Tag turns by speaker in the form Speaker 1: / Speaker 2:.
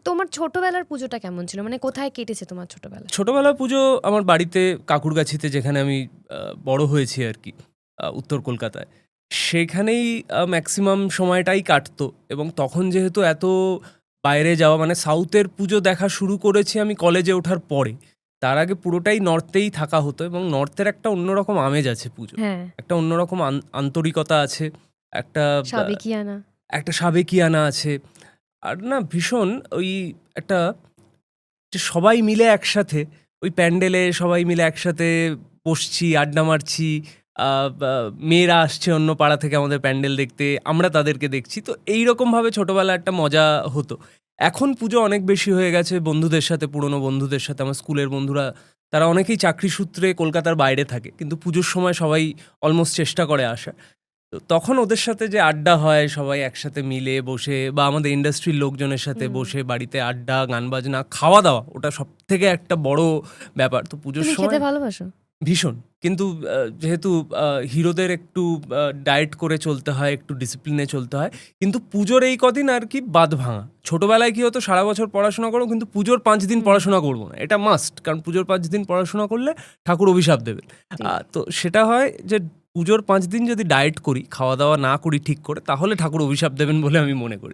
Speaker 1: তোমার ছোটবেলার পুজোটা কেমন ছিল, মানে কোথায় কেটেছে তোমার ছোটবেলা?
Speaker 2: ছোটবেলার পুজো আমার বাড়িতে কাকুরগাছিতে, যেখানে আমি বড় হয়েছি আর কি, উত্তর কলকাতায়, সেখানেই ম্যাক্সিমাম সময়টাই কাটতো। এবং তখন যেহেতু এত বাইরে যাওয়া, মানে সাউথের পুজো দেখা শুরু করেছি আমি কলেজে ওঠার পরে, তার আগে পুরোটাই নর্থেই থাকা হতো। এবং নর্থের একটা অন্যরকম আমেজ আছে পুজো,
Speaker 1: হ্যাঁ,
Speaker 2: একটা অন্যরকম আন্তরিকতা আছে, একটা
Speaker 1: সাবেকিয়ানা।
Speaker 2: একটা সাবেকিয়ানা আছে। আর না ভীষণ ওই একটা, যে সবাই মিলে একসাথে ওই প্যান্ডেলে সবাই মিলে একসাথে বসছি, আড্ডা মারছি। মেয়েরা আসছে অন্য পাড়া থেকে আমাদের প্যান্ডেল দেখতে, আমরা তাদেরকে দেখছি। তো এইরকমভাবে ছোটবেলা একটা মজা হতো। এখন পুজো অনেক বেশি হয়ে গেছে বন্ধুদের সাথে, পুরনো বন্ধুদের সাথে। আমার স্কুলের বন্ধুরা তারা অনেকেই চাকরি সূত্রে কলকাতার বাইরে থাকে, কিন্তু পুজোর সময় সবাই অলমোস্ট চেষ্টা করে আসার। তো তখন ওদের সাথে যে আড্ডা হয় সবাই একসাথে মিলে বসে, বা আমাদের ইন্ডাস্ট্রির লোকজনের সাথে বসে বাড়িতে আড্ডা, গান বাজনা, খাওয়া দাওয়া, ওটা সব থেকে একটা বড় ব্যাপার। তো পুজোর
Speaker 1: তুমি খেতে
Speaker 2: সময়
Speaker 1: ভালোবাসো?
Speaker 2: ভীষণ। কিন্তু যেহেতু হিরোদের একটু ডায়েট করে চলতে হয়, একটু ডিসিপ্লিনে চলতে হয়। কিন্তু পুজোর এই কদিন আর কি বাঁধ ভাঙা। ছোটবেলায় কি হতো, সারা বছর পড়াশোনা করো, কিন্তু পুজোর 5 দিন পড়াশোনা করবো না, এটা মাস্ট। কারণ পুজোর 5 দিন পড়াশোনা করলে ঠাকুর অভিশাপ দেবেন।
Speaker 1: ঠিক।
Speaker 2: তো সেটা হয় যে পুজোর 5 দিন যদি ডায়েট করি, খাওয়া দাওয়া না করি ঠিক করে, তাহলে ঠাকুর অভিশাপ দেবেন বলে আমি মনে করি।